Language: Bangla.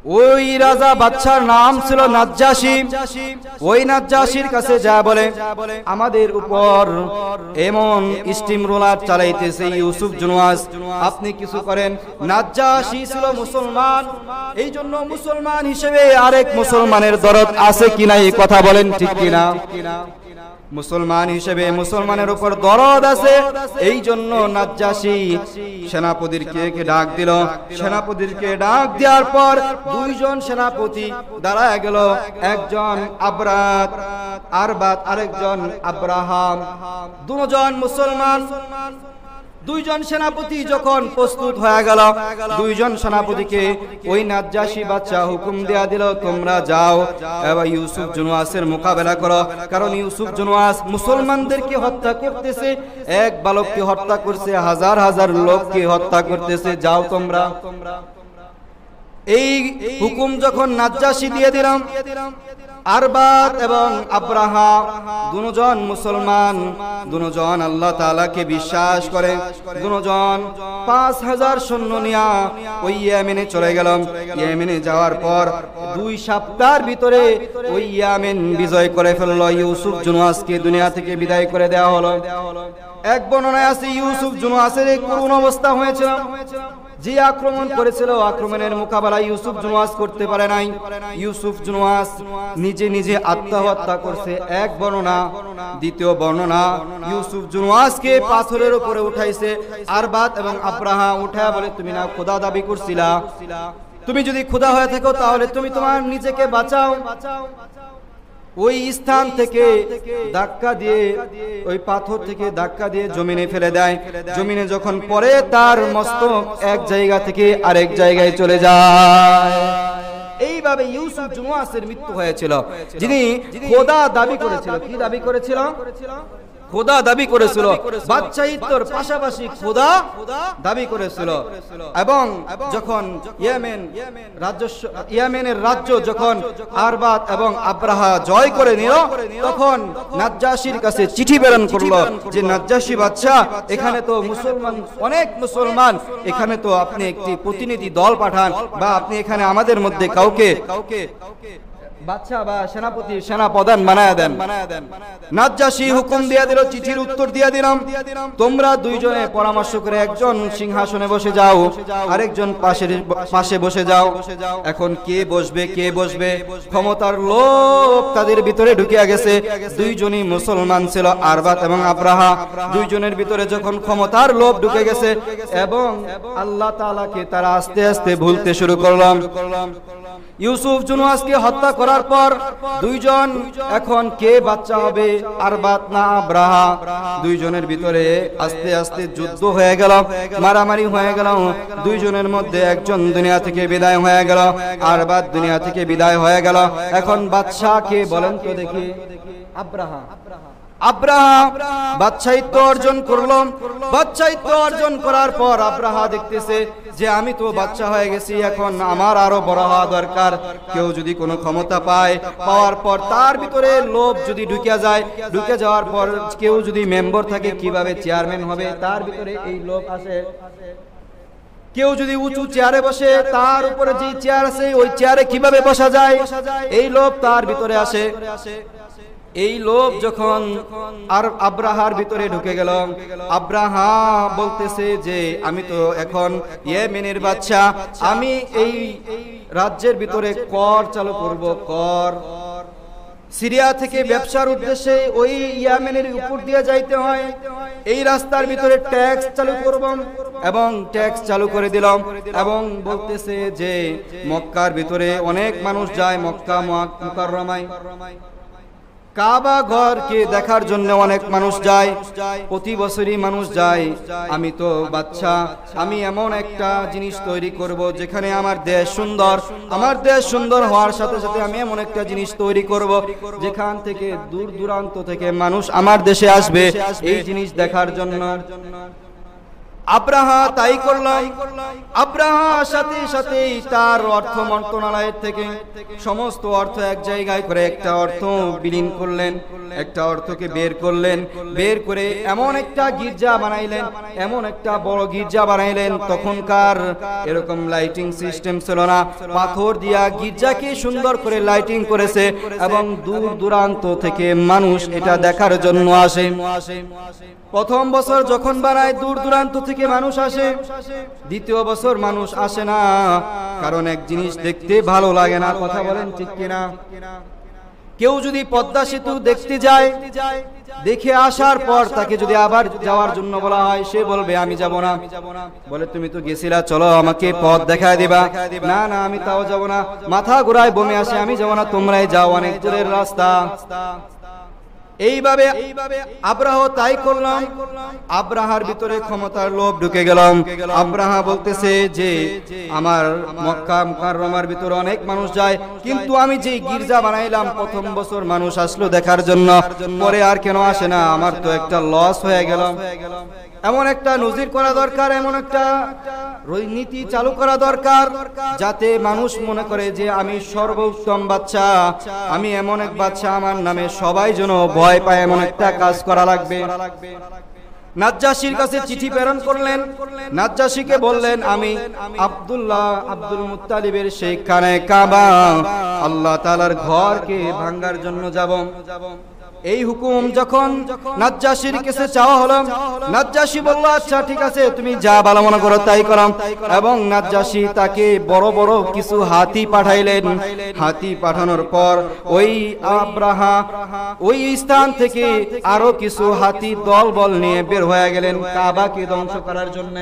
ওই রাজা বাদশার নাম ছিল নাজ্জাশী। ওই নাজ্জাশীর কাছে যা বলে, আমাদের উপর এমন স্টিম রোলার চালাইতেছে ইউসুফ জুনওয়াস, আপনি কিছু করেন। নাজ্জাশী ছিল মুসলমান, এই জন্য মুসলমান হিসেবে আরেক মুসলমানের দরদ আছে কিনা এই কথা বলেন, ঠিক কিনা? মুসলমান হিসেবে মুসলমানের উপর দরদ আছে, এই জন্য নাজ্জাশী সেনাপতিকে ডাক দিল। সেনাপতিকে ডাক দেওয়ার পর দুইজন সেনাপতি দাঁড়ায় গেল, একজন আরবাত আরেকজন আব্রাহাম, দুজন মুসলমান। দুইজন সেনাপতি যখন প্রস্তুত হয়ে গেল, দুইজন সেনাপতিকে ওই নাজ্জাশী বাদশা হুকুম দেয়া দিল, তোমরা যাও এবার ইউসুফ জুনওয়াসের মোকাবেলা করো, কারণ ইউসুফ জুনওয়াস মুসলমানদেরকে হত্যা করতেছে, এক বালককে হত্যা করছে, হাজার হাজার লোককে হত্যা করতেছে, যাও তোমরা। এই হুকুম যখন নাজ্জাশী দিয়ে দিলাম, আরবাত এবং আব্রাহা দুজন মুসলমান, দুজন আল্লাহ তাআলাকে বিশ্বাস করে, দুজন 5000 সৈন্য নিয়ে ওই ইয়েমেনে চলে গেল। ইয়েমেনে যাওয়ার পর 2 সপ্তাহের ভিতরে ওই ইয়েমেন বিজয় করে ফেলল। ইউসুফ জুনওয়াসকে দুনিয়া থেকে বিদায় করে দেওয়া হলো। এক বর্ণনায় আছে ইউসুফ জুনওয়াসের এই করুণ অবস্থা হয়েছিল, যে আক্রমণ করেছিল আক্রমণের মোকাবেলা ইউসুফ জুনওয়াস করতে পারে নাই। ইউসুফ জুনওয়াস নিজে নিজে আত্মহত্যা করছে এক বর্ণনা। দ্বিতীয় বর্ণনা, ইউসুফ জুনওয়াসকে পাথরের উপরে উঠাইছে আরবাত এবং আব্রাহা, উঠায়া বলে, তুমি না খোদা দাবি করছিলা, তুমি যদি খোদা হয়ে থাকো তাহলে তুমি তোমার নিজেকে বাঁচাও। ওই স্থান থেকে ধাক্কা দিয়ে, ওই পাথর থেকে ধাক্কা দিয়ে জমিনে ফেলে দেয়। জমিনে যখন পড়ে তার মস্তক এক জায়গা থেকে আরেক জায়গায় চলে যায়। এইভাবে ইউসুফ জুনওয়াসের মৃত্যু হয়েছিল, যিনি খোদা দাবি করেছিল। কি দাবি করেছিল? খোদা দাবি করেছিল, বাদশাহিত্বর পাশাপাশি খোদা দাবি করেছিল। এবং যখন ইয়েমেনের রাজ্য যখন আরবাত এবং আব্রাহা জয় করে নিল, তখন নাজ্জাশীর কাছে চিঠি প্রেরণ করলো যে, নাজ্জাশী বাদশা, এখানে তো মুসলমান, অনেক মুসলমান, এখানে তো আপনি একটি প্রতিনিধি দল পাঠান, বা আপনি এখানে আমাদের মধ্যে কাউকে বাদশা বা সেনাপতি, সেনা প্রধান বানায়া দেন। নাজ্জাশী হুকুম দিয়ে দিল, চিঠির উত্তর দিয়ে দিলাম, তোমরা দুইজনে পরামর্শ করে একজন সিংহাসনে বসে যাও, আরেকজন পাশে বসে যাও। এখন কে বসবে ক্ষমতার লোভ তাদের ভিতরে ঢুকিয়া গেছে। দুইজনই মুসলমান ছিল, আরবাত এবং আব্রাহা। দুইজনের ভিতরে যখন ক্ষমতার লোভ ঢুকে গেছে এবং আল্লাহ তাআলাকে তারা আস্তে আস্তে ভুলতে শুরু করলাম। ইউসুফ জুনওয়াসকে হত্যা করার পর দুইজন, এখন কে বাচ্চা হবে, আরবাত না আব্রাহা? দুইজনের ভিতরে আস্তে আস্তে যুদ্ধ হয়ে গেল, মারামারি হয়ে গেল। দুইজনের মধ্যে একজন দুনিয়া থেকে বিদায় হয়ে গেল, আরবাত দুনিয়া থেকে বিদায় হয়ে গেল। এখন বাদশা কে বলেন তো দেখি? আব্রাহা। আব্রাহা বাদশাহিত্ব অর্জন করলো। বাদশাহিত্ব অর্জন করার পর আব্রাহা দেখতেছে যে আমি তো বাদশা হয়ে গেছি, এখন আমার আরো বড় হওয়া দরকার। কেউ যদি কোনো ক্ষমতা পায়, পাওয়ার পর তার ভিতরে লোভ যদি ঢুকে যায়, ঢুকে যাওয়ার পর কেউ যদি মেম্বার থাকে, কিভাবে চেয়ারম্যান হবে, তার ভিতরে এই লোভ আসে। কেউ যদি উঁচু চেয়ারে বসে, তার উপরে যে চেয়ার আছে ওই চেয়ারে কিভাবে বসা যায়, এই লোভ তার ভিতরে আসে। এই লোভ যখন আর আব্রাহার ভিতরে ঢুকে গেল, আব্রাহা বলতেছে যে আমি তো এখন ইয়েমেনের বাদশা, আমি এই রাজ্যের ভিতরে কর চালু করব। কর সিরিয়া থেকে ব্যবসার উদ্দেশ্যে ওই ইয়েমেনের উপর দিয়ে যাইতে হয়, এই রাস্তার ভিতরে ট্যাক্স চালু করব। এবং ট্যাক্স চালু করে দিলাম। এবং বলতেছে যে মক্কার ভিতরে অনেক মানুষ যায়, মক্কা মুকাররমায় কাবা ঘরকে দেখার জন্য অনেক মানুষ যায়, প্রতি বছরই মানুষ যায়। আমি তো বাদশা, আমি এমন একটা জিনিস তৈরি করব যেখানে আমার দেশ সুন্দর, আমার দেশ সুন্দর হওয়ার সাথে সাথে আমি এমন একটা জিনিস তৈরি করব যেখান থেকে দূর দূরান্ত থেকে মানুষ আমার দেশে আসবে এই জিনিস দেখার জন্য। আব্রাহা তাই করলাম। আব্রাহা সাথে সাথেই তার অর্থ মন্ত্রণালয়ের থেকে সমস্ত অর্থ এক জায়গায় করে একটা অর্থ বিলীন করলেন। একটা অর্থকে বের করলেন, বের করে এমন একটা গির্জা বানাইলেন, এমন একটা বড় গির্জা বানাইলেন। তখনকার এরকম লাইটিং সিস্টেম ছিল না, পাথর দিয়া গির্জাকে সুন্দর করে লাইটিং করেছে এবং দূর দূরান্ত থেকে মানুষ এটা দেখার জন্য আসে। প্রথম বছর যখন বানায় দূর দূরান্ত থেকে মানুষ আসে, দ্বিতীয় বছর মানুষ আসে না, কারণ এক জিনিস দেখতে ভালো লাগে না। কথা বলেন ঠিক কিনা? কেউ যদি পদ্মা সেতু দেখতে যায়, দেখে আসার পর তাকে যদি আবার যাওয়ার জন্য বলা হয়, সে বলবে আমি যাব না। বলে তুমি তো গেছিলা, চলো আমাকে পথ দেখায় দিবা। না না, আমি তাও যাব না, মাথা ঘুরায় বমি আসে, আমি যাব না, তোমরাই যাও, অনেক দূরের রাস্তা। এইভাবে আব্রাহ তাই করলাম। আব্রাহার ভিতরে ক্ষমতার লোভ ঢুকে গেলাম। আব্রাহা বলতেছে যে আমার মক্কা মুকাররমার ভিতরে অনেক মানুষ যায়, কিন্তু আমি যে গির্জা বানাইলাম প্রথম বছর মানুষ আসলো দেখার জন্য, পরে আর কেন আসে না? আমার তো একটা লস হয়ে গেল। এমন একটা নজির করা দরকার, এমন একটা নীতি চালু করা দরকার, যাতে মানুষ মনে করে যে আমি সর্বোত্তম বাচ্চা, আমি এমন এক বাচ্চা, আমার নামে সবাই যেন ভয় পায়। এমন একটা কাজ করা লাগবে। নাজ্জাশীর কাছে চিঠি প্রেরণ করলেন। নাজ্জাশীকে বললেন আমি আব্দুল মুত্তালিবের সেই খানে কাবা, আল্লাহ তাআলার ঘরকে ভাঙার জন্য যাব। এই হুকুম যখন নাজ্জাশীর কাছে চাওয়া হলো, নাজ্জাশী বলল আচ্ছা ঠিক আছে, তুমি যা ভালো মনে করো তাই করো। এবং নাজ্জাশী তাকে বড় বড় কিছু হাতি পাঠাইলেন। হাতি পাঠানোর পর ওই আব্রাহা ওই স্থান থেকে আরো কিছু হাতি দলবল নিয়ে বের হয়ে গেলেন কাবাকে ধ্বংস করার জন্য।